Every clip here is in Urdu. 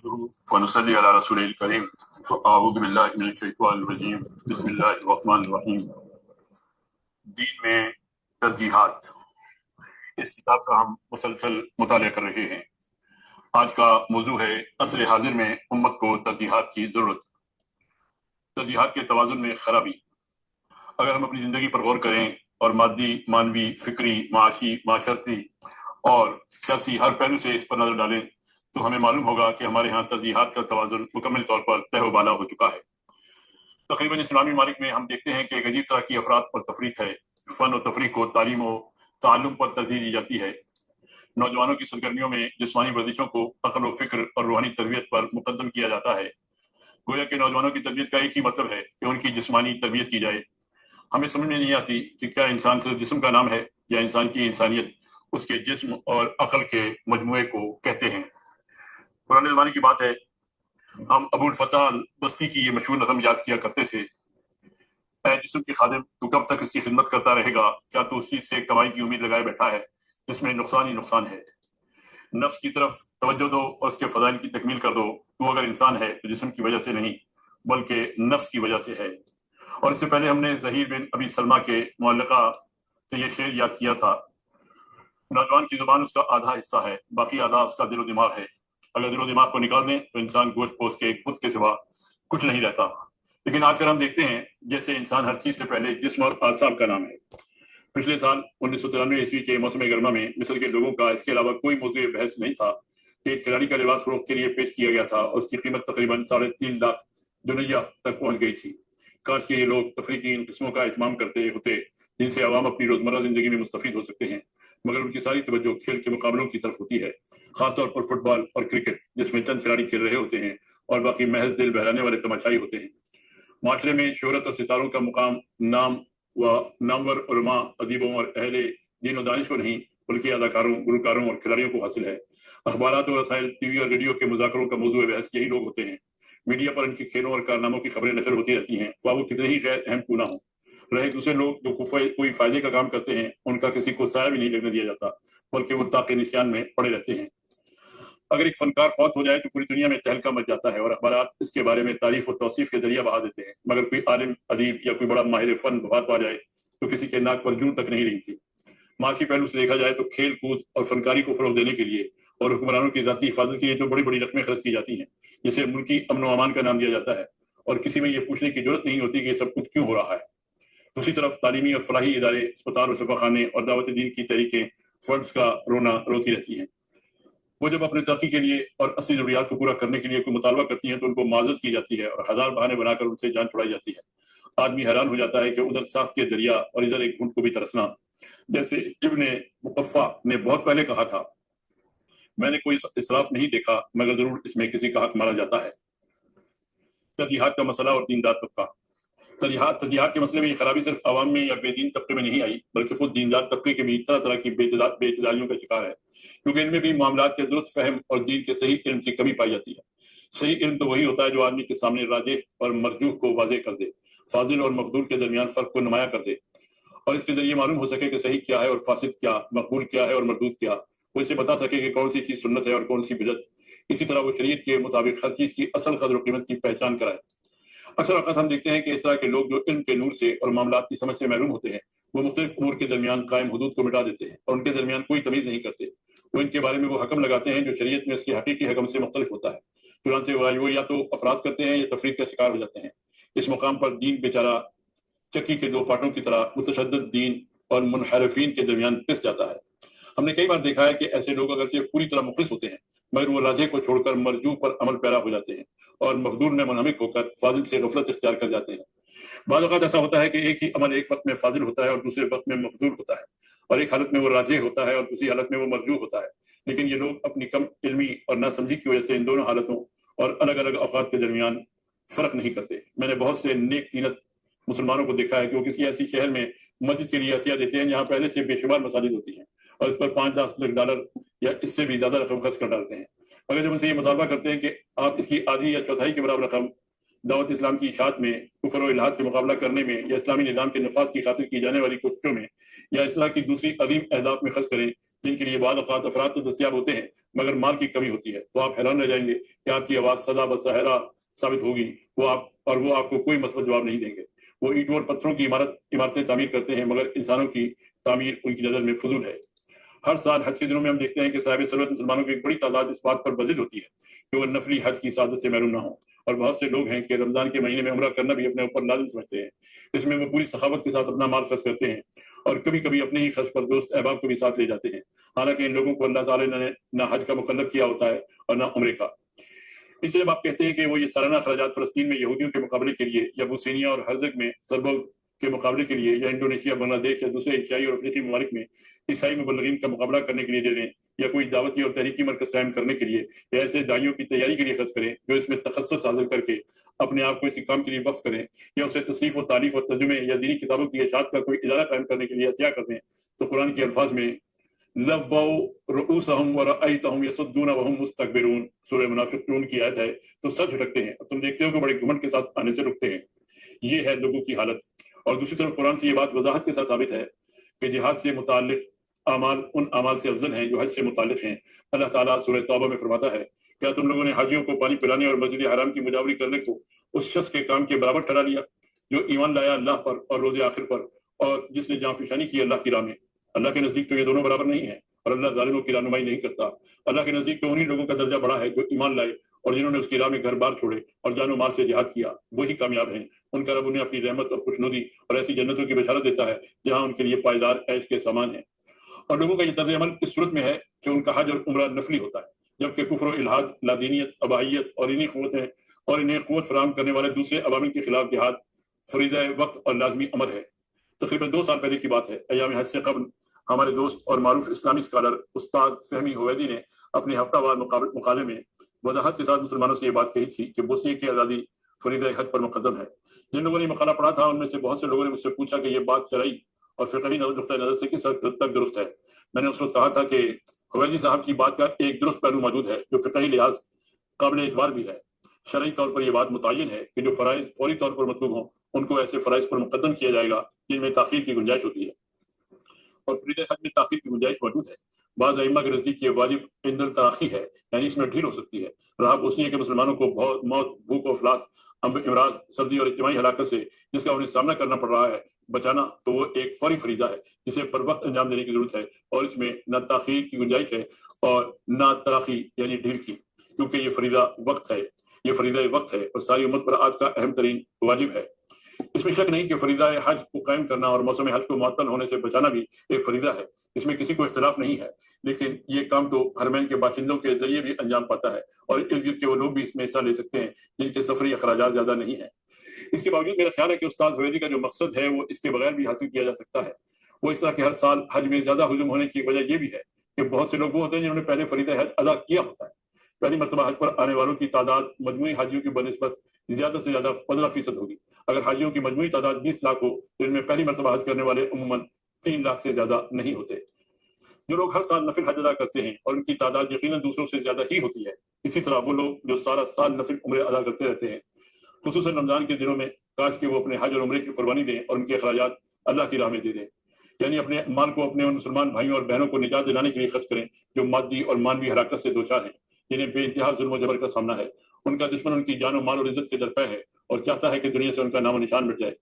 نحمده ونصلي على رسول الكريم فاعوذ باللہ من الشیطان الرجیم بسم اللہ الرحمن الرحیم۔ دین میں ترجیحات، اس کتاب کا ہم مسلسل مطالعہ کر رہے ہیں۔ آج کا موضوع ہے عصر حاضر میں امت کو ترجیحات کی ضرورت، ترجیحات کے توازن میں خرابی۔ اگر ہم اپنی زندگی پر غور کریں اور مادی، معنوی، فکری، معاشی، معاشرتی اور سیاسی ہر پہلو سے اس پر نظر ڈالیں تو ہمیں معلوم ہوگا کہ ہمارے ہاں ترجیحات کا توازن مکمل طور پر تہ و بالا ہو چکا ہے۔ تقریباً اسلامی ممالک میں ہم دیکھتے ہیں کہ ایک عجیب طرح کی افراط اور تفریق ہے۔ فن و تفریح کو تعلیم و تعلم پر ترجیح دی جاتی ہے۔ نوجوانوں کی سرگرمیوں میں جسمانی ورزشوں کو عقل و فکر اور روحانی تربیت پر مقدم کیا جاتا ہے۔ گویا کہ نوجوانوں کی تربیت کا ایک ہی مطلب ہے کہ ان کی جسمانی تربیت کی جائے۔ ہمیں سمجھ میں نہیں آتی کہ کیا انسان صرف جسم کا نام ہے یا انسان کی انسانیت اس کے جسم اور عقل کے مجموعے کو کہتے ہیں۔ پرانے زمانے کی بات ہے، ہم ابو الفتح بستی کی یہ مشہور نظم یاد کیا کرتے تھے: اے جسم کے خادم، تو کب تک اس کی خدمت کرتا رہے گا؟ کیا تو اس چیز سے کمائی کی امید لگائے بیٹھا ہے جس میں نقصان ہی نقصان ہے؟ نفس کی طرف توجہ دو اور اس کے فضائل کی تکمیل کر دو۔ تو اگر انسان ہے تو جسم کی وجہ سے نہیں بلکہ نفس کی وجہ سے ہے۔ اور اس سے پہلے ہم نے ظہیر بن ابی سلمہ کے معلقہ سے یہ شعر یاد کیا تھا: نوجوان کی زبان اس کا آدھا حصہ ہے، باقی آدھا اس کا دل و دماغ ہے۔ اگر دل و دماغ کو نکال دیں تو انسان گوشت پوست کے ایک بت کے سوا کچھ نہیں رہتا۔ لیکن آج کل ہم دیکھتے ہیں جیسے انسان ہر چیز سے پہلے جسم اور اعصاب کا نام ہے۔ پچھلے سال 1993 کے موسم گرما میں مصر کے لوگوں کا اس کے علاوہ کوئی موضوع بحث نہیں تھا کہ ایک کھلاڑی کا لباس فروخت کے لیے پیش کیا گیا تھا اور اس کی قیمت تقریباً 3.5 لاکھ دنیا تک پہنچ گئی تھی۔ کاش کہ یہ لوگ تفریح کی ان قسموں کا اہتمام کرتے ہوتے جن سے عوام اپنی روزمرہ زندگی میں مستفید ہو سکتے ہیں، مگر ان کی ساری توجہ کھیل کے مقابلوں کی طرف ہوتی ہے، خاص طور پر فٹ بال اور کرکٹ، جس میں چند کھلاڑی کھیل رہے ہوتے ہیں اور باقی محض دل بہلانے والے تماشائی ہوتے ہیں۔ معاشرے میں شہرت اور ستاروں کا مقام نام و نامور علماء، ادیبوں اور اہل دین و دانش کو نہیں بلکہ اداکاروں، گلوکاروں اور کھلاڑیوں کو حاصل ہے۔ اخبارات و رسائل، ٹی وی اور ریڈیو کے مذاکروں کا موضوع بحث یہی لوگ ہوتے ہیں۔ میڈیا پر ان کے کھیلوں اور کارناموں کی خبریں نشر ہوتی رہتی ہیں، خواہ وہ کتنے ہی غیر اہم کیوں نہ ہوں۔ رہے دوسرے لوگ جو کوئی فائدے کا کام کرتے ہیں، ان کا کسی کو سایہ بھی نہیں لگنے دیا جاتا بلکہ وہ طاق نشان میں پڑے رہتے ہیں۔ اگر ایک فنکار فوت ہو جائے تو پوری دنیا میں تہلکہ مچ جاتا ہے اور اخبارات اس کے بارے میں تعریف و توصیف کے ذریعہ بہا دیتے ہیں، مگر کوئی عالم، ادیب یا کوئی بڑا ماہر فن وفات پا جائے تو کسی کے ناک پر جوں تک نہیں رہتی۔ معاشی پہلو سے دیکھا جائے تو کھیل کود اور فنکاری کو فروغ دینے کے لیے اور حکمرانوں کی ذاتی حفاظت کے لیے تو بڑی بڑی رقمیں خرچ کی جاتی ہیں، جسے ملکی امن و امان کا نام دیا جاتا ہے، اور کسی میں یہ پوچھنے کی ضرورت نہیں ہوتی کہ یہ سب کچھ کیوں ہو رہا ہے۔ دوسری طرف تعلیمی اور فلاحی ادارے، اسپتال اور شفاخانے اور دعوت دین کی تحریکیں فنڈز کا رونا روتی رہتی ہیں۔ وہ جب اپنے ترقی کے لیے اور اصلی ضروریات کو پورا کرنے کے لیے کوئی مطالبہ کرتی ہیں تو ان کو معذرت کی جاتی ہے اور ہزار بہانے بنا کر ان سے جان چھڑائی جاتی ہے۔ آدمی حیران ہو جاتا ہے کہ ادھر صاف کے دریا اور ادھر ایک گھونٹ کو بھی ترسنا۔ جیسے ابن مقفع نے بہت پہلے کہا تھا: میں نے کوئی اسراف نہیں دیکھا مگر ضرور اس میں کسی کا حق مارا جاتا ہے۔ ترجیحات کا مسئلہ اور دیندار طبقہ۔ ترجیحات کے مسئلے میں یہ خرابی صرف عوام میں یا بے دین طبقے میں نہیں آئی بلکہ خود دیندار طبقے کے بھی طرح طرح کی بے اعتدالیوں کا شکار ہے، کیونکہ ان میں بھی معاملات کے درست فہم اور دین کے صحیح علم کی کمی پائی جاتی ہے۔ صحیح علم تو وہی ہوتا ہے جو آدمی کے سامنے راجح اور مرجوح کو واضح کر دے، فاضل اور مقدور کے درمیان فرق کو نمایاں کر دے، اور اس کے ذریعے معلوم ہو سکے کہ صحیح کیا ہے اور فاسد کیا، مقبول کیا ہے اور مردود کیا۔ وہ اسے بتا سکے کہ کون سی چیز سنت ہے اور کون سی بدعت۔ اسی طرح وہ شریعت کے مطابق ہر چیز کی اصل قدر و قیمت کی پہچان کرائے۔ اکثر اوقات ہم دیکھتے ہیں کہ اس طرح کے لوگ جو علم کے نور سے اور معاملات کی سمجھ سے محروم ہوتے ہیں، وہ مختلف امور کے درمیان قائم حدود کو مٹا دیتے ہیں اور ان کے درمیان کوئی تمیز نہیں کرتے۔ وہ ان کے بارے میں وہ حکم لگاتے ہیں جو شریعت میں اس کے حقیقی حکم سے مختلف ہوتا ہے، چنانچہ وہ یا تو افراد کرتے ہیں یا تفریق کا شکار ہو جاتے ہیں۔ اس مقام پر دین بیچارہ چکی کے دو پارٹوں کی طرح متشدد دین اور منحرفین کے درمیان پس جاتا ہے۔ ہم نے کئی بار دیکھا ہے کہ ایسے لوگ اگرچہ پوری طرح مخلص ہوتے ہیں مگر وہ راجح کو چھوڑ کر مرجوح پر عمل پیرا ہو جاتے ہیں اور مقدور میں منہمک ہو کر فاضل سے غفلت اختیار کر جاتے ہیں۔ بعض اوقات ایسا ہوتا ہے کہ ایک ہی عمل ایک وقت میں فاضل ہوتا ہے اور دوسرے وقت میں مفضول ہوتا ہے، اور ایک حالت میں وہ راجح ہوتا ہے اور دوسری حالت میں وہ مرجوح ہوتا ہے، لیکن یہ لوگ اپنی کم علمی اور ناسمجھی کی وجہ سے ان دونوں حالتوں اور الگ الگ اوقات کے درمیان فرق نہیں کرتے۔ میں نے بہت سے نیک تینت مسلمانوں کو دیکھا ہے کہ وہ کسی ایسی شہر میں مسجد کے لیے عطیہ دیتے ہیں جہاں پہلے سے بے شمار مساجد ہوتی ہیں اور اس پر 5 لاکھ ڈالر یا اس سے بھی زیادہ رقم خرچ کر ڈالتے ہیں، مگر جب ان سے یہ مطالبہ کرتے ہیں کہ آپ اس کی آدھی یا چوتھائی کے برابر رقم دعوت اسلام کی اشاعت میں، کفر و الحاد کے مقابلہ کرنے میں، یا اسلامی نظام کے نفاذ کی خاطر کی جانے والی کوششوں میں، یا اصلاح کی دوسری عظیم اہداف میں خرچ کریں جن کے لیے بعض اوقات افراد تو دستیاب ہوتے ہیں مگر مال کی کمی ہوتی ہے، تو آپ حیران رہ جائیں گے کہ آپ کی آواز سدا بصہرا ثابت ہوگی، وہ آپ کو کوئی مثبت جواب نہیں دیں گے۔ وہ اینٹوں اور پتھروں کی عمارتیں تعمیر کرتے ہیں مگر انسانوں کی تعمیر ان کی نظر میں فضول ہے۔ ہر سال حج کے دنوں میں ہم دیکھتے ہیں کہ صاحب ثروت مسلمانوں کی ایک بڑی تعداد اس بات پر بضد ہوتی ہے کہ وہ نفلی حج کی سعادت سے محروم نہ ہوں، اور بہت سے لوگ ہیں کہ رمضان کے مہینے میں عمرہ کرنا بھی اپنے اوپر لازم سمجھتے ہیں۔ اس میں وہ پوری سخاوت کے ساتھ اپنا مال خرچ کرتے ہیں اور کبھی کبھی اپنے ہی خرچ پر دوست احباب کو بھی ساتھ لے جاتے ہیں، حالانکہ ان لوگوں کو اللہ تعالی نے نہ حج کا مکلف کیا ہوتا ہے اور نہ عمرے کا۔ اس لیے جب آپ کہتے ہیں کہ وہ یہ سالانہ اخراجات فلسطین میں یہودیوں کے مقابلے کے لیے، یا بوسنیا اور ہرزگ میں سربل کے مقابلے کے لیے، یا انڈونیشیا، بنگلہ دیش یا دوسرے ایشیائی اور افریقی ممالک میں عیسائی مبلغین کا مقابلہ کرنے کے لیے دے دیں، یا کوئی دعوتی اور تحریکی مرکز قائم کرنے کے لیے، یا ایسے دائیوں کی تیاری کے لیے خرچ کریں جو اس میں تخصص حاصل کر کے اپنے آپ کو اسی کام کے لیے وقف کریں، یا اسے تصنیف و تالیف اور ترجمے یا دینی کتابوں کی اشاعت کا کوئی ادارہ قائم کرنے کے لیے عطیہ کر دیں، تو قرآن کے الفاظ میں لَوَّوْا رُؤُوسَهُمْ وَرَأَيْتَهُمْ يَصُدُّونَ وَهُمْ مُسْتَكْبِرُونَ سورہ منافقون کی آیت ہے، تو سر جھٹکتے ہیں اور تم دیکھتے ہو کہ بڑے گھمنڈ کے ساتھ آنے سے رکتے ہیں۔ یہ ہے لوگوں کی حالت۔ اور دوسری طرف قرآن سے یہ بات وضاحت کے ساتھ ثابت ہے کہ جہاد سے متعلق اعمال ان اعمال سے افضل ہیں جو حج سے متعلق ہیں۔ اللہ تعالیٰ سورہ توبہ میں فرماتا ہے، کیا تم لوگوں نے حاجیوں کو پانی پلانے اور مسجد حرام کی مجاوری کرنے کو اس شخص کے کام کے برابر ٹھہرا لیا جو ایمان لایا اللہ پر اور روز آخر پر، اور جس نے جاں فشانی کی اللہ کی راہ میں؟ اللہ کے نزدیک تو یہ دونوں برابر نہیں ہیں، اور اللہ ظالموں کی رہنمائی نہیں کرتا۔ اللہ کے نزدیک تو انہی لوگوں کا درجہ بڑا ہے جو ایمان لائے اور جنہوں نے اس کی راہ میں گھر بار چھوڑے اور جان و مال سے جہاد کیا، وہی کامیاب ہیں۔ ان کا رب انہیں اپنی رحمت اور خوشنودی اور ایسی جنتوں کی بشارت دیتا ہے جہاں ان کے لیے پائیدار عیش کے سامان ہیں۔ اور لوگوں کا یہ طرز عمل اس صورت میں ہے کہ ان کا حج اور عمرہ نفلی ہوتا ہے، جبکہ کفر و الحاد، لادینیت، اباحیت اور انہیں قوت فراہم کرنے والے دوسرے عوامل کے خلاف جہاد فریضہ وقت اور لازمی امر ہے۔ تقریباً 2 سال پہلے کی بات ہے، ایام حج سے قبل ہمارے دوست اور معروف اسلامی اسکالر استاد فہمی حویدی نے اپنے ہفتہ وار مقالے میں وضاحت کے ساتھ مسلمانوں سے یہ بات کہی تھی کہ بوسنیا کی آزادی فریضہ حج پر مقدم ہے۔ جن لوگوں نے مقالہ پڑھا تھا ان میں سے بہت سے لوگوں نے مجھ سے پوچھا کہ یہ بات شرعی اور فقہی نقطۂ نظر سے کس حد تک درست ہے۔ میں نے اس وقت کہا تھا کہ حویدی صاحب کی بات کا ایک درست پہلو موجود ہے جو فقہی لحاظ قابل اعتبار بھی ہے۔ شرعی طور پر یہ بات متعین ہے کہ جو فرائض فوری طور پر مطلوب ہوں ان کو ایسے فرائض پر مقدم کیا جائے گا جن میں تاخیر کی گنجائش ہوتی ہے، اور فریضہ حج میں تاخیر کی گنجائش موجود ہے۔ بعض ائمہ کے نزدیک یہ واجب عند التراخی ہے، یعنی اس میں ڈھیل ہو سکتی ہے۔ رہا بوسنیا کے مسلمانوں کو موت، بھوک و افلاس، امراض، سردی اور اجتماعی ہلاکت سے جس کا انہیں سامنا کرنا پڑ رہا ہے بچانا، تو وہ ایک فوری فریضہ ہے جسے پر وقت انجام دینے کی ضرورت ہے، اور اس میں نہ تاخیر کی گنجائش ہے اور نہ تراخی یعنی ڈھیل کی، کیونکہ یہ فریضہ وقت ہے اور ساری امت پر آج کا اہم ترین واجب ہے۔ اس میں شک نہیں کہ فریضہ حج کو قائم کرنا اور موسم حج کو معطل ہونے سے بچانا بھی ایک فریضہ ہے، اس میں کسی کو اختلاف نہیں ہے، لیکن یہ کام تو حرمین کے باشندوں کے ذریعے بھی انجام پاتا ہے، اور ارد گرد کے وہ لوگ بھی اس میں حصہ لے سکتے ہیں جن کے سفری اخراجات زیادہ نہیں ہیں۔ اس کے باوجود میرا خیال ہے کہ استاد حویدی کا جو مقصد ہے وہ اس کے بغیر بھی حاصل کیا جا سکتا ہے۔ وہ اس طرح کہ ہر سال حج میں زیادہ ہجوم ہونے کی وجہ یہ بھی ہے کہ بہت سے لوگ وہ ہوتے ہیں جنہوں نے پہلے فریضہ حج ادا کیا ہوتا ہے۔ پہلی مرتبہ حج پر آنے والوں کی تعداد مجموعی حاجیوں کی بنسبت زیادہ سے زیادہ 15% ہوگی۔ اگر حاجیوں کی مجموعی تعداد 20 لاکھ ہو تو ان میں پہلی مرتبہ حج کرنے والے عموماً 3 لاکھ سے زیادہ نہیں ہوتے۔ جو لوگ ہر سال نفل حج ادا کرتے ہیں اور ان کی تعداد یقیناً دوسروں سے زیادہ ہی ہوتی ہے، اسی طرح وہ لوگ جو سارا سال نفل عمرے ادا کرتے رہتے ہیں، خصوصاً رمضان کے دنوں میں، کاش کہ وہ اپنے حج اور عمرے کی قربانی دیں اور ان کے اخراجات اللہ کی راہ میں دے دیں، یعنی اپنے مال کو اپنے ان مسلمان بھائیوں اور بہنوں کو نجات دلانے کے لیے خرچ کریں جو مادی اور مانوی ہلاکت سے دوچار ہیں، جنہیں بے انتہا ظلم و جبر کا سامنا ہے۔ ان کا دشمن ان کی جان و مال اور عزت کے درپے ہے اور چاہتا ہے کہ دنیا سے ان کا نام و نشان مٹ جائے۔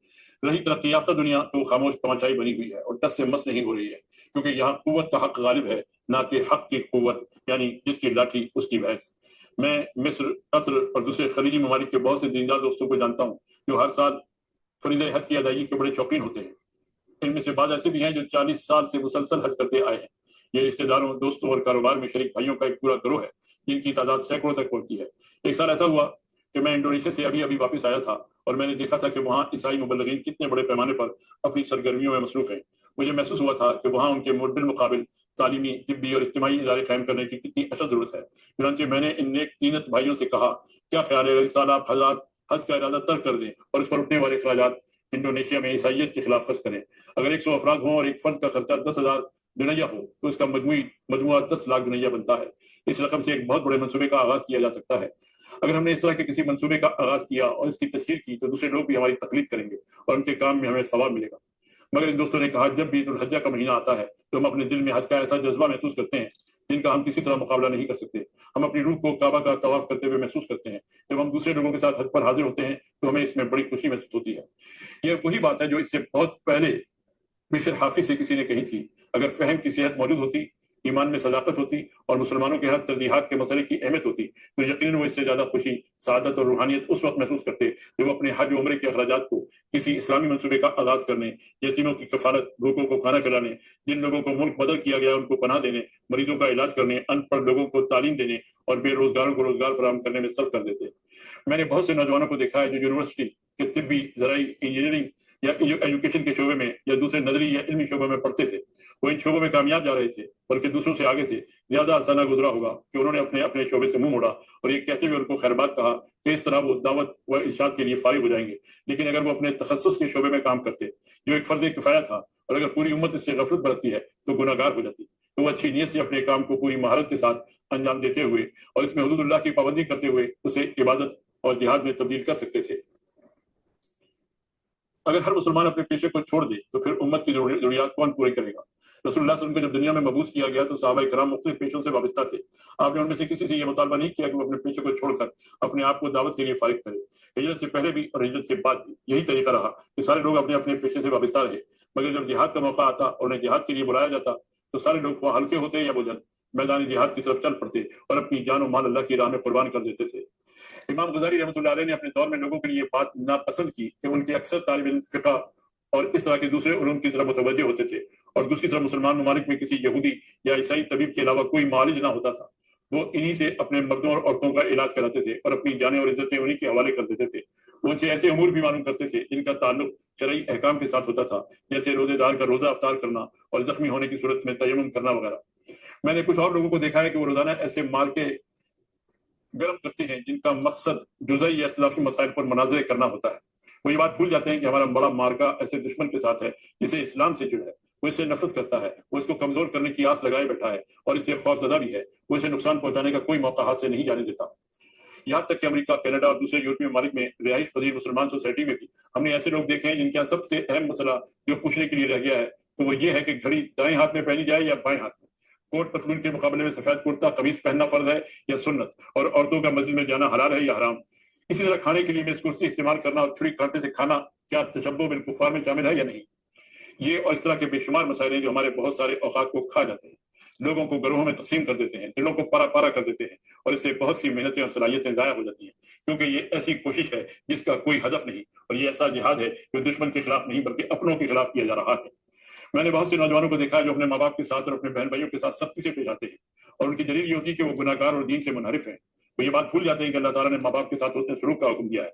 رہی ترقی یافتہ دنیا تو خاموش تماشائی بنی ہوئی ہے اور ٹس سے مس نہیں ہو رہی ہے، کیونکہ یہاں قوت کا حق غالب ہے، نہ کہ حق کی قوت، یعنی جس کی لاٹھی اس کی بھینس۔ میں مصر، قطر اور دوسرے خلیجی ممالک کے بہت سے دیندار دوستوں کو جانتا ہوں جو ہر سال فریضہ حج کی ادائیگی کے بڑے شوقین ہوتے ہیں۔ ان میں سے بعض ایسے بھی ہیں جو 40 سال سے مسلسل حج کرتے آئے ہیں۔ یہ رشتہ داروں، دوستوں اور کاروبار میں شریک بھائیوں کا ایک پورا گروہ ہے جن کی تعداد سینکڑوں تک پہنچتی ہے۔ ایک سال ایسا ہوا کہ میں انڈونیشیا سے ابھی واپس آیا تھا اور میں نے دیکھا تھا کہ وہاں عیسائی مبلغین کتنے بڑے پیمانے پر اپنی سرگرمیوں میں مصروف ہیں۔ مجھے محسوس ہوا تھا کہ وہاں ان کے بالمقابل تعلیمی، طبی اور اجتماعی ادارے قائم کرنے کی کتنی اشد ضرورت ہے۔ چنانچہ میں نے ان نیک طینت بھائیوں سے کہا، کیا خیال ہے اگر اس سال آپ حضرات حج کا ارادہ ترک کر دیں اور اس پر اٹھنے والے اخراجات انڈونیشیا میں عیسائیت کے خلاف خرچ کریں؟ اگر 100 افراد ہوں اور ایک فرد کا خرچہ 10,000 دنیا ہو تو اس کا مجموعہ 10 لاکھ دنیا بنتا ہے۔ اس رقم سے ایک بہت بڑے منصوبے کا آغاز کیا جا سکتا ہے۔ اگر ہم نے اس طرح کے کسی منصوبے کا آغاز کیا اور اس کی تشہیر کی تو دوسرے لوگ بھی ہماری تقلید کریں گے اور ان کے کام میں ہمیں ثواب ملے گا۔ مگر ان دوستوں نے کہا جب بھی ذوالحجہ کا مہینہ آتا ہے تو ہم اپنے دل میں حج کا ایسا جذبہ محسوس کرتے ہیں جن کا ہم کسی طرح مقابلہ نہیں کر سکتے۔ ہم اپنی روح کو کعبہ کا طواف کرتے ہوئے محسوس کرتے ہیں۔ جب ہم دوسرے لوگوں کے ساتھ حج پر حاضر ہوتے ہیں تو ہمیں اس میں بڑی خوشی محسوس ہوتی ہے۔ یہ وہی بات ہے جو اس سے بہت پہلے بشر حافظ سے کسی نے کہی تھی، اگر فہم کی صحت موجود ہوتی، ایمان میں صداقت ہوتی اور مسلمانوں کے ہر ترجیحات کے مسئلے کی اہمیت ہوتی تو یقیناً وہ اس سے زیادہ خوشی، سعادت اور روحانیت اس وقت محسوس کرتے جب وہ اپنے حج و عمرے کے اخراجات کو کسی اسلامی منصوبے کا آغاز کرنے، یتیموں کی کفالت، بھوکوں کو کھانا کھلانے، جن لوگوں کو ملک بدل کیا گیا ان کو پناہ دینے، مریضوں کا علاج کرنے، ان پڑھ لوگوں کو تعلیم دینے اور بے روزگاروں کو روزگار فراہم کرنے میں صرف کر دیتے۔ میں نے بہت سے نوجوانوں کو دیکھا ہے جو یونیورسٹی کے طبی، زرعی، انجینئرنگ یا ایجوکیشن کے شعبے میں یا دوسرے نظری یا علمی شعبوں میں پڑھتے تھے۔ وہ ان شعبوں میں کامیاب جا رہے تھے بلکہ دوسروں سے آگے سے زیادہ عرصہ گزرا ہوگا کہ انہوں نے اپنے شعبے سے منہ موڑا اور یہ کہتے ہوئے ان کو خیرباد کہا کہ اس طرح وہ دعوت و ارشاد کے لیے فارغ ہو جائیں گے۔ لیکن اگر وہ اپنے تخصص کے شعبے میں کام کرتے جو ایک فرض کفایہ تھا اور اگر پوری امت اس سے غفلت برتتی ہے تو گناہ گار ہو جاتی، تو وہ اچھی نیت سے اپنے کام کو پوری مہارت کے ساتھ انجام دیتے ہوئے اور اس میں حدود اللہ کی پابندی کرتے ہوئے اسے عبادت اور جہاد میں تبدیل کر سکتے تھے۔ اگر ہر مسلمان اپنے پیشے کو چھوڑ دے تو پھر امت کی ضروریات کون پورے کرے گا؟ رسول اللہ صلی اللہ علیہ وسلم کو جب دنیا میں مبعوث کیا گیا تو صحابہ کرام مختلف پیشوں سے وابستہ تھے۔ آپ نے ان میں سے کسی سے یہ مطالبہ نہیں کیا کہ وہ اپنے پیشے کو چھوڑ کر اپنے آپ کو دعوت کے لیے فارغ کرے۔ ہجرت سے پہلے بھی اور ہجرت کے بعد بھی یہی طریقہ رہا کہ سارے لوگ اپنے اپنے پیشے سے وابستہ رہے، مگر جب جہاد کا موقع آتا اور انہیں جہاد کے لیے بلایا جاتا تو سارے لوگ خواہ ہلکے ہوتے یا بجن میدان جہاد کی طرف چل پڑتے اور اپنی جان و مال اللہ کی راہ میں قربان کر دیتے تھے۔ امام غزالی رحمۃ اللہ علیہ نے اپنے دور میں لوگوں کے لیے بات ناپسند کی کہ ان کے اکثر طالب علم فقہ اور اس طرح کے دوسرے علوم کی طرف متوجہ ہوتے تھے اور دوسری طرف مسلمان ممالک میں کسی یہودی یا عیسائی طبیب کے علاوہ کوئی معالج نہ ہوتا تھا۔ وہ انہی سے اپنے مردوں اور عورتوں کا علاج کراتے تھے اور اپنی جانیں اور عزتیں انہی کے حوالے کر دیتے تھے۔ وہ ان سے ایسے امور بھی معلوم کرتے تھے جن کا تعلق شرعی احکام کے ساتھ ہوتا تھا، جیسے روزے دار کا روزہ افطار کرنا اور زخمی ہونے کی صورت میں تیمم کرنا وغیرہ۔ میں نے کچھ اور لوگوں کو دیکھا ہے کہ وہ روزانہ ایسے مال کے گرم کرتے ہیں جن کا مقصد جزئی یا اختلافی مسائل پر مناظرے کرنا ہوتا ہے۔ وہ یہ بات بھول جاتے ہیں کہ ہمارا بڑا مارکا ایسے دشمن کے ساتھ ہے جسے اسلام سے جڑا ہے، وہ اس سے نفرت کرتا ہے، وہ اس کو کمزور کرنے کی آس لگائے بیٹھا ہے اور اس سے خوف زدہ بھی ہے، وہ اسے نقصان پہنچانے کا کوئی موقع ہاتھ سے نہیں جانے دیتا۔ یہاں تک کہ امریکہ، کینیڈا اور دوسرے یورپی ممالک میں رہائش پذیر مسلمان سوسائٹی میں بھی ہم نے ایسے لوگ دیکھے ہیں جن کا سب سے اہم مسئلہ جو پوچھنے کے لیے رہ گیا ہے تو وہ یہ ہے کہ گھڑی دائیں ہاتھ میں پہنی جائے یا بائیں ہاتھ میں، کوٹ پتلون کے مقابلے میں سفید کرتا قمیص پہننا فرض ہے یا سنت، اور عورتوں کا مسجد میں جانا حلال ہے یا حرام۔ اسی طرح کھانے کے لیے میز کرسی استعمال کرنا اور چھری کانٹے سے کھانا کیا تشبہ بالکفار میں شامل ہے یا نہیں۔ یہ اور اس طرح کے بے شمار مسائل ہیں جو ہمارے بہت سارے اوقات کو کھا جاتے ہیں، لوگوں کو گروہوں میں تقسیم کر دیتے ہیں، دلوں کو پارا پارا کر دیتے ہیں اور اس سے بہت سی محنتیں اور صلاحیتیں ضائع ہو جاتی ہیں، کیونکہ یہ ایسی کوشش ہے جس کا کوئی ہدف نہیں، اور یہ ایسا جہاد ہے جو دشمن کے خلاف نہیں بلکہ اپنوں کے خلاف کیا جا رہا ہے۔ میں نے بہت سے نوجوانوں کو دیکھا ہے جو اپنے ماں باپ کے ساتھ اور اپنے بہن بھائیوں کے ساتھ سختی سے پیش آتے ہیں اور ان کی دلیل یہ ہوتی ہے کہ وہ گناہ گار اور دین سے منحرف ہیں۔ وہ یہ بات بھول جاتے ہیں کہ اللہ تعالیٰ نے ماں باپ کے ساتھ حسن سلوک کا حکم دیا ہے،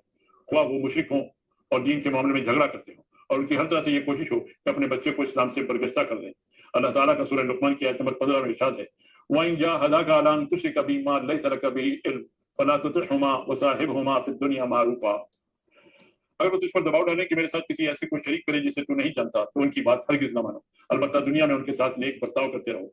خواہ وہ مشرک ہوں اور دین کے معاملے میں جھگڑا کرتے ہوں، اور ان کی ہر طرح سے یہ کوشش ہو کہ اپنے بچے کو اسلام سے برگشتہ کر دیں۔ اللہ تعالیٰ کا سورہ لقمان کی آیت نمبر 15 میں ارشاد ہے، وَإِن جَاهَدَاكَ عَلَىٰ أَن تُشْرِكَ بِي مَا لَيْسَ لَكَ بِهِ عِلْمٌ فَلَا تُطِعْهُمَا وَصَاحِبْهُمَا فِي الدُّنْيَا مَعْرُوفًا۔ اگر وہ تجھ پر دباؤ ڈالیں کہ میرے ساتھ کسی ایسے کو شریک کرے جسے تو نہیں جانتا تو ان کی بات ہرگز نہ مانو، البتہ دنیا میں ان کے ساتھ نیک برتاؤ کرتے رہو۔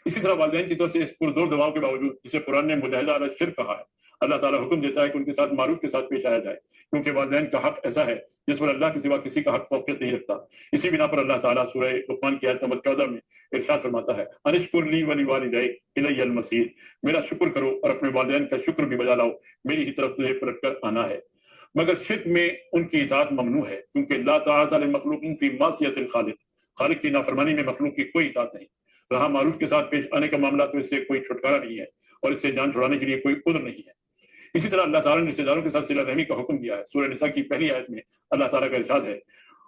اسی طرح والدین کی طرف سے اس پرزور دباؤ کے باوجود جسے قرآن نے مجاہدہ علی الشرک کہا ہے، اللہ تعالیٰ حکم دیتا ہے کہ ان کے ساتھ معروف کے ساتھ پیش آیا جائے، کیونکہ والدین کا حق ایسا ہے جس پر اللہ کے سوا کسی کا حق فوقیت نہیں رکھتا۔ اسی بنا پر اللہ تعالیٰ سورہ لقمان کی آیت نمبر 14 میں ارشاد فرماتا ہے، ان اشکر لی ولوالدیک الی المصیر، میرا شکر کرو اور اپنے والدین کا شکر بھی بجا لاؤ، میری ہی طرف تجھے پلٹ کر آنا ہے۔ مگر شرک میں ان کی اطاعت ممنوع ہے، کیونکہ لا طاعت لمخلوق فی معصیۃ الخالق، خالق کی نافرمانی میں مخلوق کی کوئی اطاعت نہیں۔ رہا معروف کے ساتھ پیش آنے کا معاملہ تو اس سے کوئی چھٹکارا نہیں ہے اور اس سے جان چھڑانے کے لیے کوئی عذر نہیں ہے۔ اسی طرح اللہ تعالیٰ نے رشتہ داروں کے ساتھ صلہ رحمی کا حکم دیا ہے۔ سورہ نساء کی پہلی آیت میں اللہ تعالیٰ کا ارشاد ہے،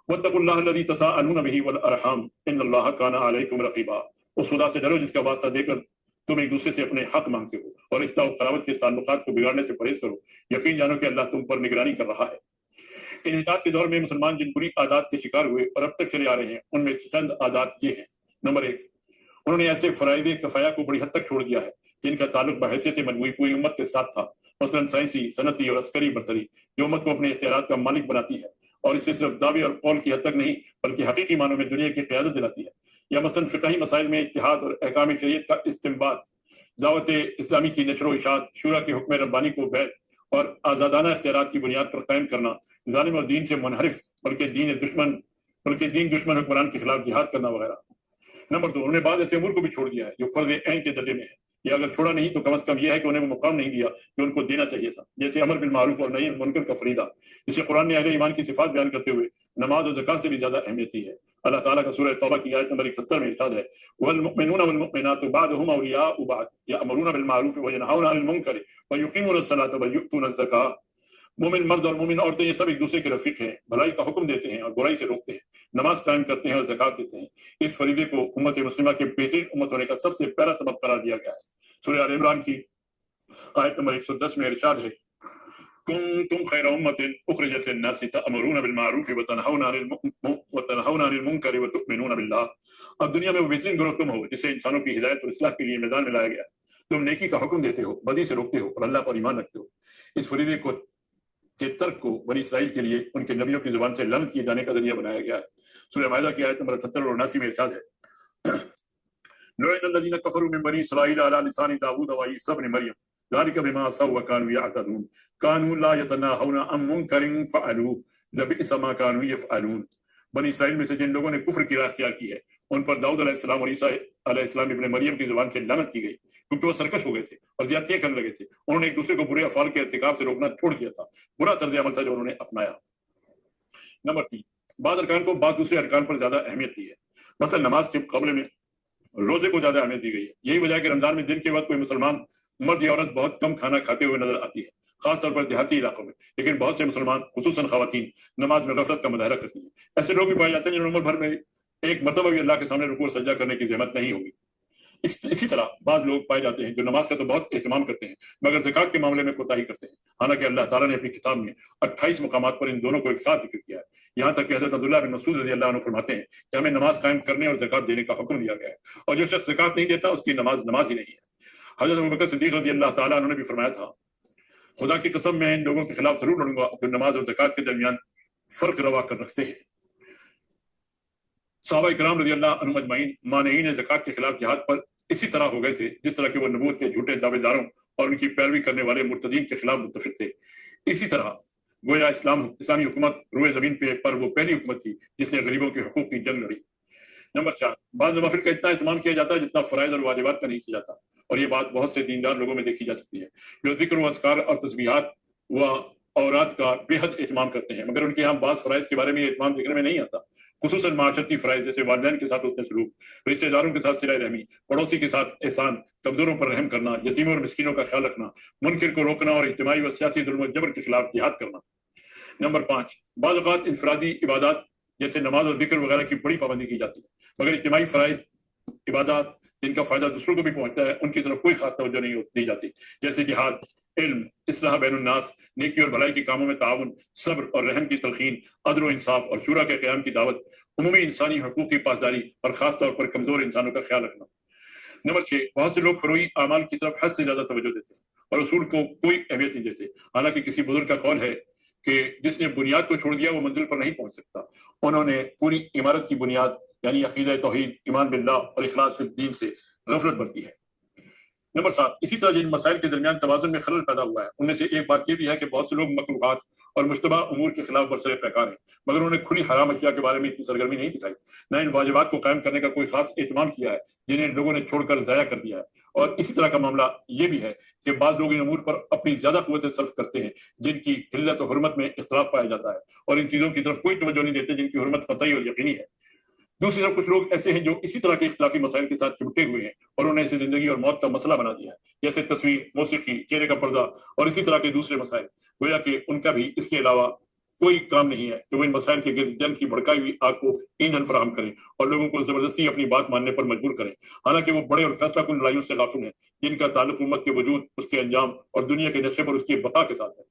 واتقوا اللہ الذی تساءلون بہ والارحام ان اللہ کان علیکم رقیبا، اس خدا سے ڈرو جس کا واسطہ دے کر تم ایک دوسرے سے اپنے حق مانگتے ہو، اور رشتہ و قرابت کے تعلقات کو بگاڑنے سے پرہیز کرو، یقین جانو کہ اللہ تم پر نگرانی کر رہا ہے۔ انحطاط کے دور میں مسلمان جن بری عادات کے شکار ہوئے اور اب تک چلے آ رہے ہیں ان میں چند عادات یہ ہیں۔ نمبر 1، انہوں نے ایسے فرائض کفایہ کو بڑی حد تک چھوڑ دیا ہے جن کا تعلق بحیثیت مجموعی پوری امت کے ساتھ تھا، مثلاً سائنسی، صنعتی اور عسکری برتری جو امت کو اپنے اختیارات کا مالک بناتی ہے اور اسے صرف دعوے اور قول کی حد تک نہیں بلکہ حقیقی معنوں میں دنیا کی قیادت دلاتی ہے، یا مثلاً فقہی مسائل میں اتحاد اور احکام شریعت کا استنباط، دعوت اسلامی کی نشر و اشاعت، شورا کے حکم ربانی کو بیعت اور آزادانہ اختیارات کی بنیاد پر قائم کرنا، ظالم اور دین سے منحرف بلکہ دین دشمن حکمران کے خلاف جہاد کرنا وغیرہ۔ نمبر 2، انہوں نے بعض ایسے امور کو بھی چھوڑ دیا ہے جو فرض عین کے درجے میں ہے، یا اگر چھوڑا نہیں تو کم از کم یہ ہے کہ انہیں وہ مقام نہیں دیا جو ان کو دینا چاہیے تھا، جیسے امر بالمعروف اور نہی عن المنکر کا فریضہ، جسے قرآن نے اہل ایمان کی صفات بیان کرتے ہوئے نماز اور زکات سے بھی زیادہ اہمیت دی ہے۔ اللہ تعالیٰ کا سورہ توبہ کی آیت نمبر 71 میں ارشاد ہے، والمؤمنون والمؤمنات بعضهم اولیاء بعض یأمرون بالمعروف وینہون عن المنکر ویقیمون الصلاۃ ویؤتون الزکاۃ۔ مومن مرد اور مومن عورتیں یہ سب ایک دوسرے کے رفیق ہیں، بھلائی کا حکم دیتے ہیں اور برائی سے روکتے ہیں، نماز قائم کرتے ہیں اور زکات دیتے ہیں۔ اس فریضے کو امت مسلمہ کے بہترین امت ہونے کا سب سے پہلا سبب قرار دیا گیا ہے۔ سورہ آل عمران کی آیت نمبر 110 میں ارشاد ہے، کنتم خیر امت اخرجت للناس تأمرون بالمعروف وتنہون عن المنکر وتؤمنون باللہ۔ اب دنیا میں وہ بہترین گروہ تم ہو جسے انسانوں کی ہدایت اور اصلاح کے لیے میدان میں لایا گیا ہے۔ تم نیکی کا حکم دیتے ہو، بدی سے روکتے ہو اور اللہ پر ایمان رکھتے ہو۔ اس فریضے کے ترک کو بنی اسرائیل کے لیے ان کے نبیوں کی زبان سے لعنت کیے جانے کا ذریعہ بنایا گیا ہے۔ سورہ مائدہ کی آیت نمبر 78 اور 79 میں ارشاد ہے، لعن الذین کفروا من بنی اسرائیل علی لسان داؤد وعیسی ابن مریم ذلک بما عصوا وکانوا یعتدون کانوا لا یتناہون عن منکر فعلوہ لبئس ما کانوا یفعلون۔ بنی اسرائیل میں سے جن لوگوں نے کفر کی راہ اختیار کی ہے ان پر داؤد علیہ السلام اور عیسیٰ علیہ السلام ابن مریم کی زبان سے لعنت کی گئی، کیونکہ وہ سرکش ہو گئے تھے اور زیادتیاں کرنے لگے تھے۔ انہوں نے ایک دوسرے کو برے افعال کے ارتکاب سے روکنا چھوڑ دیا تھا، برا طرز عمل تھا جو انہوں نے اپنایا۔ نمبر 3، بعض ارکان کو بعض دوسرے ارکان پر زیادہ اہمیت دی ہے، مثلا نماز کے مقابلے میں روزے کو زیادہ اہمیت دی گئی ہے۔ یہی وجہ ہے کہ رمضان میں دن کے وقت کوئی مسلمان مرد یا عورت بہت کم کھانا کھاتے ہوئے نظر آتی ہے، خاص طور پر دیہاتی علاقوں میں، لیکن بہت سے مسلمان خصوصاً خواتین نماز میں غفلت کا مظاہرہ کرتی ہیں۔ ایسے لوگ بھی پائے جاتے ہیں جنہوں نے عمر بھر میں ایک مرتبہ بھی اللہ کے سامنے رکوع اور سجدہ کرنے کی زحمت نہیں ہوگی۔ اسی طرح بعض لوگ پائے جاتے ہیں جو نماز کا تو بہت اہتمام کرتے ہیں مگر زکوٰۃ کے معاملے میں کوتاہی کرتے ہیں، حالانکہ اللہ تعالیٰ نے اپنی کتاب میں 28 مقامات پر ان دونوں کو ایک ساتھ ذکر کیا ہے، یہاں تک کہ حضرت عبداللہ بن مسعود رضی اللہ عنہ فرماتے ہیں کہ ہمیں نماز قائم کرنے اور زکوٰۃ دینے کا حکم دیا گیا ہے، اور جو شخص زکوٰۃ نہیں دیتا اس کی نماز ہی نہیں ہے۔ حضرت ابوبکر صدیق رضی اللہ تعالیٰ عنہ نے بھی فرمایا تھا، خدا کی قسم میں ان لوگوں کے خلاف ضرور لڑوں گا جو نماز اور زکوٰۃ کے درمیان فرق روا کر رکھتے ہیں۔ صحابہ کرام رضی اللہ عنہم اجمعین مانعین زکوٰۃ کے خلاف جہاد پر اسی طرح ہو گئے تھے جس طرح کہ وہ نبوت کے جھوٹے دعوے داروں اور ان کی پیروی کرنے والے مرتدین کے خلاف متفق تھے۔ اسی طرح گویا اسلامی حکومت روئے زمین پر وہ پہلی حکومت تھی جس نے غریبوں کے حقوق کی جنگ لڑی۔ نمبر 4، بعض نوافل کا اتنا اہتمام کیا جاتا ہے جتنا فرائض اور واجبات کا نہیں کیا جاتا، اور یہ بات بہت سے دیندار لوگوں میں دیکھی جا سکتی ہے جو ذکر و اذکار اور تسبیحات و اوراد کا بے حد اہتمام کرتے ہیں، مگر ان کے یہاں بعض فرائض کے بارے میں یہ اہتمام دیکھنے میں نہیں آتا، خصوصاً معاشرتی فرائض جیسے والدین کے ساتھ حسن سلوک، رشتہ داروں کے ساتھ صلہ رحمی، پڑوسی کے ساتھ احسان، کمزوروں پر رحم کرنا، یتیموں اور مسکینوں کا خیال رکھنا، منکر کو روکنا اور اجتماعی و سیاسی ظلم و جبر کے خلاف جہاد کرنا۔ نمبر 5، بعض اوقات انفرادی عبادات جیسے نماز اور ذکر وغیرہ کی بڑی پابندی کی جاتی ہے، مگر اجتماعی فرائض عبادات جن کا فائدہ دوسروں کو بھی پہنچتا ہے ان کی طرف کوئی خاص توجہ نہیں دی جاتی، جیسے جہاد، علم، اصلاح بین الناس، نیکی اور بھلائی کے کاموں میں تعاون، صبر اور رحم کی تلقین، عدل و انصاف اور شورا کے قیام کی دعوت، عمومی انسانی حقوق کی پاسداری اور خاص طور پر کمزور انسانوں کا خیال رکھنا۔ نمبر 6، بہت سے لوگ فروعی اعمال کی طرف حد سے زیادہ توجہ دیتے ہیں اور اصول کو کوئی اہمیت نہیں دیتے، حالانکہ کسی بزرگ کا قول ہے کہ جس نے بنیاد کو چھوڑ دیا وہ منزل پر نہیں پہنچ سکتا۔ انہوں نے پوری عمارت کی بنیاد یعنی عقیدہ توحید، ایمان باللہ اور اخلاص فی الدین سے غفلت برتی ہے۔ نمبر 7، اسی طرح جن مسائل کے درمیان توازن میں خلل پیدا ہوا ہے ان میں سے ایک بات یہ بھی ہے کہ بہت سے لوگ مکروہات اور مشتبہ امور کے خلاف برسر پیکار ہیں، مگر انہوں نے کھلی حرام اشیاء کے بارے میں اتنی سرگرمی نہیں دکھائی، نہ ان واجبات کو قائم کرنے کا کوئی خاص اہتمام کیا ہے جنہیں لوگوں نے چھوڑ کر ضائع کر دیا ہے۔ اور اسی طرح کا معاملہ یہ بھی ہے کہ بعض لوگ ان امور پر اپنی زیادہ قوتیں صرف کرتے ہیں جن کی قلت و حرمت میں اختلاف پایا جاتا ہے، اور ان چیزوں کی طرف کوئی توجہ نہیں دیتے جن کی حرمت قطعی اور یقینی ہے۔ دوسری طرف کچھ لوگ ایسے ہیں جو اسی طرح کے اختلافی مسائل کے ساتھ چمٹے ہوئے ہیں اور انہیں اسے زندگی اور موت کا مسئلہ بنا دیا ہے، جیسے تصویر، موسیقی، چہرے کا پردہ اور اسی طرح کے دوسرے مسائل، گویا کہ ان کا بھی اس کے علاوہ کوئی کام نہیں ہے کہ وہ ان مسائل کے گرد جنگ کی بھڑکائی ہوئی آگ کو ایندھن فراہم کریں اور لوگوں کو زبردستی اپنی بات ماننے پر مجبور کریں، حالانکہ وہ بڑے اور فیصلہ کن لڑائیوں سے غافل ہیں جن کا تعلق امت کے وجود، اس کے انجام اور دنیا کے نقشے پر اس کی بقا کے ساتھ ہے۔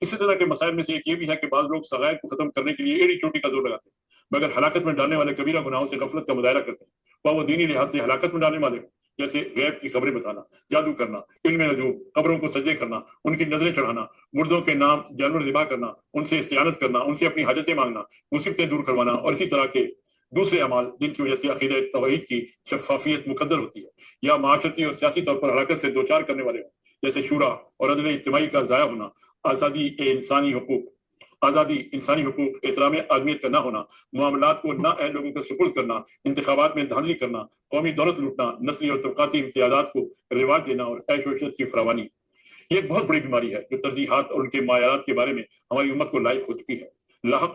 اسی طرح کے مسائل میں سے ایک یہ بھی ہے کہ بعض لوگ صغائر کو ختم کرنے کے لیے ایڑی چوٹی کا زور لگاتے ہیں مگر ہلاکت میں ڈالنے والے کبیرہ گناہوں سے غفلت کا مظاہرہ کرتے ہیں، وہ دینی لحاظ سے ہلاکت میں ڈالنے والے ہوں، جیسے غیب کی خبریں بتانا، جادو کرنا، علم نجوم، قبروں کو سجدے کرنا، ان کی نظریں چڑھانا، مردوں کے نام جانور ذبح کرنا، ان سے استعانت کرنا، ان سے اپنی حاجتیں مانگنا، مصیبتیں دور کروانا اور اسی طرح کے دوسرے اعمال جن کی وجہ سے عقیدہ توحید کی شفافیت مقدر ہوتی ہے یا معاشرتی اور سیاسی طور پر ہلاکت سے دوچار کرنے والے ہوں، جیسے شورا اور عدل اجتماعی کا ضائع ہونا، آزادی انسانی حقوق، احترام آدمیت کا نہ ہونا، معاملات کو نااہل لوگوں کے سپرد کرنا، انتخابات میں دھاندلی کرنا، قومی دولت لوٹنا، نسلی اور طبقاتی امتیازات کو رواج دینا اور عیش و عشرت کی فراوانی، یہ ایک بہت بڑی بیماری ہے جو ترجیحات اور ان کے معیارات کے بارے میں ہماری امت کو لاحق ہو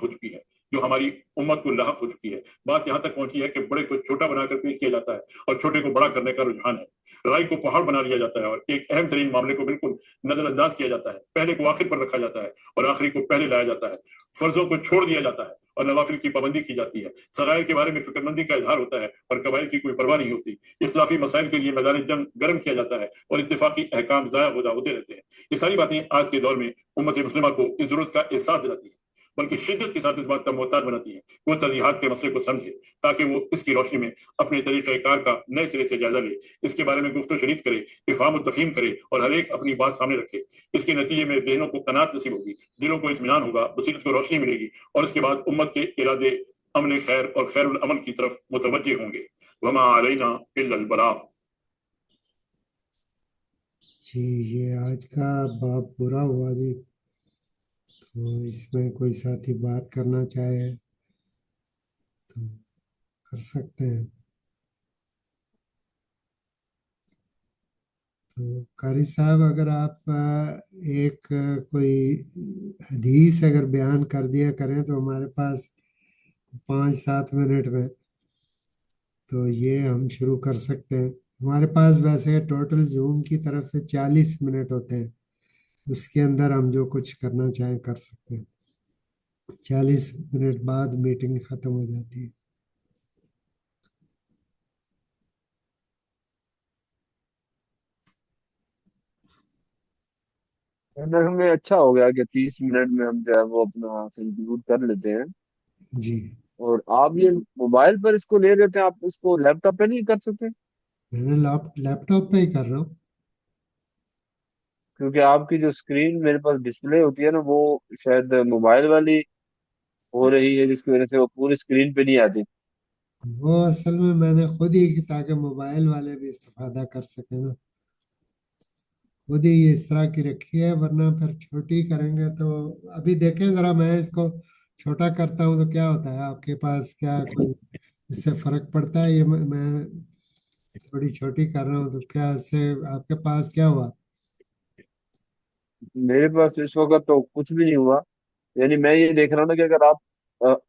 چکی ہے، جو ہماری امت کو لاحق ہو چکی ہے۔ بات یہاں تک پہنچی ہے کہ بڑے کو چھوٹا بنا کر پیش کیا جاتا ہے اور چھوٹے کو بڑا کرنے کا رجحان ہے، رائے کو پہاڑ بنا لیا جاتا ہے اور ایک اہم ترین معاملے کو بالکل نظر انداز کیا جاتا ہے، پہلے کو آخر پر رکھا جاتا ہے اور آخری کو پہلے لایا جاتا ہے، فرضوں کو چھوڑ دیا جاتا ہے اور نوافل کی پابندی کی جاتی ہے، سرائر کے بارے میں فکر مندی کا اظہار ہوتا ہے اور قبائل کی کوئی پرواہ نہیں ہوتی، اختلافی مسائل کے لیے میدان جنگ گرم کیا جاتا ہے اور اتفاقی احکام ضائع ہوتے رہتے ہیں۔ یہ ساری باتیں آج کے دور میں امت مسلمہ کو اس ضرورت کا احساس دلاتی ہیں، بلکہ شدت کے ساتھ اس بات کا محتاج بناتی ہے کہ وہ ترجیحات کے مسئلے کو سمجھے تاکہ وہ اس کی روشنی میں اپنے طریقہ کار کا نئے سرے سے جائزہ لے، اس کے بارے میں گفت و شنید کرے، افہام و تفہیم کرے اور ہر ایک اپنی بات سامنے رکھے۔ اس کے نتیجے میں ذہنوں کو قناعت نصیب ہوگی، دلوں کو اطمینان ہوگا، بصیرت کو روشنی ملے گی اور اس کے بعد امت کے ارادے امن خیر اور خیر العمل کی طرف متوجہ ہوں گے۔ وما علینا الا البلاغ۔ جی یہ آج کا باب پورا ہوا جی، تو اس میں کوئی ساتھی بات کرنا چاہے تو کر سکتے ہیں۔ تو قاری صاحب اگر آپ ایک کوئی حدیث اگر بیان کر دیا کریں تو ہمارے پاس 5-7 منٹ میں تو یہ ہم شروع کر سکتے ہیں۔ ہمارے پاس ویسے ٹوٹل زوم کی طرف سے 40 منٹ ہوتے ہیں، اس کے اندر ہم جو کچھ کرنا چاہیں کر سکتے ہیں، 40 منٹ بعد میٹنگ ختم ہو جاتی ہے۔ ہمیں اچھا ہو گیا کہ 30 منٹ میں ہم جو ہے وہ اپنا کنکلوڈ کر لیتے ہیں۔ جی اور آپ یہ موبائل پر اس کو لے لیتے ہیں، آپ اس کو لیپ ٹاپ پہ نہیں کر سکتے؟ میں نے لیپ ٹاپ پہ ہی کر رہا ہوں۔ کیونکہ آپ کی جو اسکرین میرے پاس ڈسپلے ہوتی ہے نا، وہ شاید موبائل والی ہو رہی ہے، جس کی وجہ سے وہ پوری اسکرین پہ نہیں آتی۔ وہ اصل میں نے خود ہی تاکہ موبائل والے بھی استفادہ کر سکیں نا، خود ہی یہ اس طرح کی رکھی ہے، ورنہ پھر چھوٹی کریں گے تو ابھی دیکھیں ذرا، میں اس کو چھوٹا کرتا ہوں تو کیا ہوتا ہے، آپ کے پاس کیا کوئی اس سے فرق پڑتا ہے؟ یہ میں تھوڑی چھوٹی کر رہا ہوں تو کیا اس سے آپ کے پاس کیا ہوا؟ میرے پاس اس وقت تو کچھ بھی نہیں ہوا، یعنی میں یہ دیکھ رہا ہوں نا کہ اگر آپ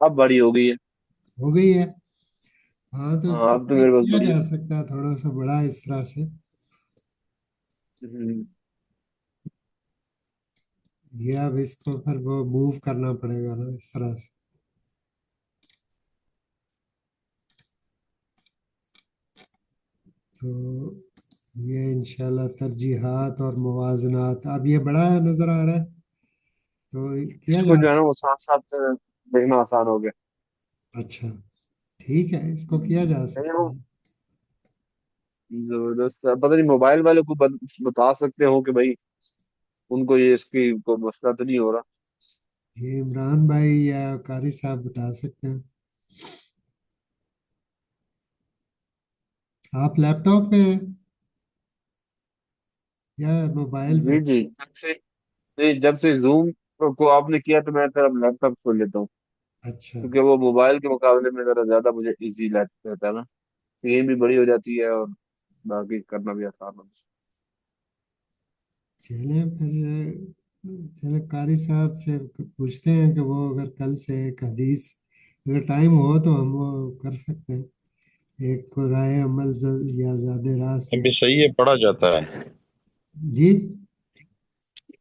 اب بڑی ہو گئی ہے۔ ہو گئی ہے؟ ہاں تو اس ہاں کو اب تو میرے پاس کیا بڑی جا سکتا ہے تھوڑا سا بڑا اس طرح سے؟ ہے۔ یہ اب اس کو پھر وہ موو کرنا پڑے گا نا اس طرح سے۔ تو یہ انشاءاللہ ترجیحات اور موازنات اب یہ بڑا نظر آ رہا ہے تو اس کیا کو جا جو ہے نا وہ ساتھ ساتھ دیکھنا آسان ہو گیا۔ اچھا ٹھیک ہے، اس کو کیا جا نہیں سکتا وہ ہے؟ زبردست، پتہ نہیں موبائل والے کو بتا سکتے ہو کہ بھائی ان کو یہ اس کی کوئی مسئلہ تو نہیں ہو رہا۔ یہ عمران بھائی یا قاری صاحب بتا سکتے ہیں۔ آپ لیپ ٹاپ پہ ہیں یا موبائل پہ؟ جی جی، جب سے زوم کو آپ نے کیا تو میں پھر اب لیپ ٹاپ کھول لیتا ہوں، اچھا کیونکہ وہ موبائل کے مقابلے میں ذرا زیادہ مجھے ایزی رہتا ہے نا، اسکرین بھی بڑی ہو جاتی ہے اور باقی کرنا بھی آسان ہوتا ہے۔ چلیں پھر، چلیں قاری صاحب سے پوچھتے ہیں کہ وہ اگر کل سے ایک حدیث اگر ٹائم ہو تو ہم وہ کر سکتے ہیں، ایک کو رائے عمل یا زیادہ راہ سے۔ ابھی صحیح ہے، پڑھا جاتا ہے، جی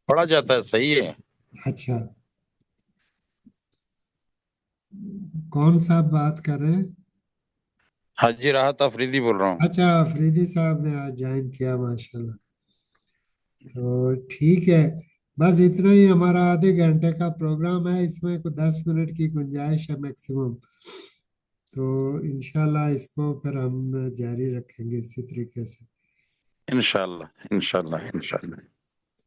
پڑھا جاتا ہے، صحیح ہے۔ اچھا، کون صاحب بات کر رہے ہیں؟ حاجی راحت افریدی بول رہا ہوں۔ اچھا افریدی صاحب نے آج جوائن کیا، ماشاءاللہ، تو ٹھیک ہے، بس اتنا ہی ہمارا آدھے گھنٹے کا پروگرام ہے، اس میں کوئی 10 منٹ کی گنجائش ہے میکسیمم، تو انشاءاللہ اس کو پھر ہم جاری رکھیں گے اسی طریقے سے۔ انشاءاللہ انشاءاللہ انشاءاللہ۔